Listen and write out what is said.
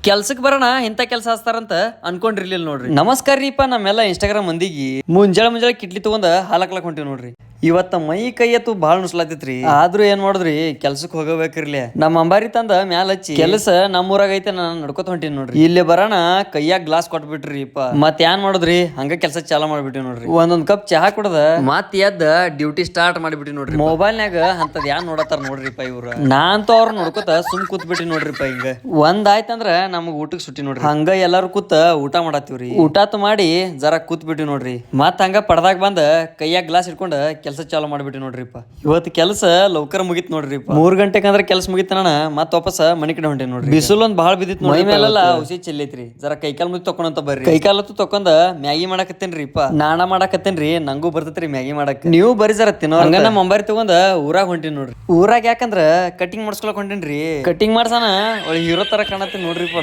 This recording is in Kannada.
ಕೆಲ್ಸಕ್ ಬರೋಣ ಇಂತ ಕೆಲಸ ಹಚ್ತಾರಂತ ಅನ್ಕೊಂಡಿರ್ಲಿಲ್ಲ ನೋಡ್ರಿ. ನಮಸ್ಕಾರ ರೀಪ ನಮ್ಮೆಲ್ಲ ಇನ್ಸ್ಟಾಗ್ರಾಮ್ ಮಂದಿಗೆ. ಮುಂಜಾಳೆ ಕಿಟ್ಲಿ ತಗೊಂಡ ಹಾಲಕ್ಲಕ್ ಹೊಂಟಿವ್ ನೋಡ್ರಿ. ಇವತ್ತ ಮೈ ಕೈ ಎತ್ತು ಬಾಳ್ ನುಸ್ಲಾತಿತ್ರಿ. ಆದ್ರೂ ಏನ್ ಮಾಡುದ್ರಿ, ಕೆಲ್ಸಕ್ ಹೋಗಬೇಕಿರ್ಲಿ. ನಮ್ಮ ಅಂಬಾರಿ ತಂದ ಮ್ಯಾಲ ಹಚ್ಚಿ ಕೆಲಸ ನಮ್ಮೂರಾಗ ಐತೆ ನಾನು ನಡ್ಕೊತ ಹೊಂಟೀನಿ ನೋಡ್ರಿ. ಇಲ್ಲಿ ಬರೋಣ ಕೈಯಾಗ ಗ್ಲಾಸ್ ಕೊಟ್ಬಿಟ್ರಿಪ್ಪ. ಮತ್ ಏನ್ ಮಾಡುದ್ರಿ, ಹಂಗ ಕೆಲ್ಸ ಚಾಲೂ ಮಾಡ್ಬಿಟ್ಟಿವಿ ನೋಡ್ರಿ. ಒಂದೊಂದ್ ಕಪ್ ಚಹಾ ಕುಡ್ದ ಮತ್ ಎದ್ದ ಡ್ಯೂಟಿ ಸ್ಟಾರ್ಟ್ ಮಾಡ್ಬಿಟ್ಟಿ ನೋಡ್ರಿ. ಮೊಬೈಲ್ನಾಗ ಅಂತದ್ ಯಾನ್ ನೋಡತಾರ ನೋಡ್ರಿಪ್ಪ ಇವ್ರ. ನಾ ಅಂತೂ ಅವ್ರ ನೋಡ್ಕೊತ ಸುಮ್ ಕೂತ್ ಬಿಟ್ಟಿ ನೋಡ್ರಿಪ್ಪ. ಹಿಂಗ ಒಂದ್ ಆಯ್ತಂದ್ರ ನಮಗ್ ಊಟಕ್ ಸುಟ್ಟಿ ನೋಡ್ರಿ. ಹಂಗ ಎಲ್ಲಾರು ಕೂತ ಊಟ ಮಾಡತ್ತೀವ್ರಿ. ಊಟಾತ್ ಮಾಡಿ ಜರ ಕೂತ್ ಬಿಟ್ಟಿ ನೋಡ್ರಿ. ಮತ್ ಹಂಗ ಪಡ್ದಾಗ ಬಂದ ಕೈಯಾಗ ಗ್ಲಾಸ್ ಇಟ್ಕೊಂಡ ಕೆಲಸ ಚಾಲೂ ಮಾಡ್ಬಿಟ್ಟಿ ನೋಡ್ರಿಪ್ಪ. ಇವತ್ತು ಕೆಲಸ ಲೌಕರ್ ಮುಗಿತ್ ನೋಡ್ರಿಪ್ಪ. 3 ಗಂಟೆಗೆ ಅಂದ್ರೆ ಕೆಲಸ ಮುಗಿತನ ಮತ್ ವಾಪಸ್ ಮನಿ ಕಡೆ ಹೊಂಟೇನಿ ನೋಡ್ರಿ. ಬಿಸಿಲು ಒಂದ್ ಬಾಳ ಬಿದ್ದಿತ್ ನೋಡಿ. ಮೇಲೆಲ್ಲ ಹುಸಿ ಚೆಲ್ಲೈತ್ರಿ. ಜರ ಕೈಕಾಲ್ ಮುಗಿ ತಕೊಂಡಂತ ಬರ್ರಿ. ಕೈಕಾಲತ್ತು ತಕೊಂಡ ಮ್ಯಾಗಿ ಮಾಡಕತ್ತೇನ್ರಿಪ್ಪ. ನಾನ ಮಾಡಕತ್ತೇನ್ರಿ, ನಂಗೂ ಬರ್ತೈತ್ರಿ ಮ್ಯಾಗಿ ಮಾಡಕ್. ನೀವು ಬರೀ ಜರ ತಿನ್ನೋ. ಹಂಗ ನಮ್ಮ ಅಂಬಾರಿ ತಗೊಂಡ ಊರಾಗ ಹೊಂಟೀನಿ ನೋಡ್ರಿ. ಊರಾಗ ಯಾಕಂದ್ರ ಕಟಿಂಗ್ ಮಾಡ್ಸ್ಕೊಳಕ್ ಹೊಂಟೇನ್ರಿ. ಕಟಿಂಗ್ ಮಾಡ್ಸಾನ ಒಳ್ಳೆ ಹೀರೋ ತರ ಕಾಣತ್ತೀನಿ ನೋಡ್ರಿಪ್ಪ.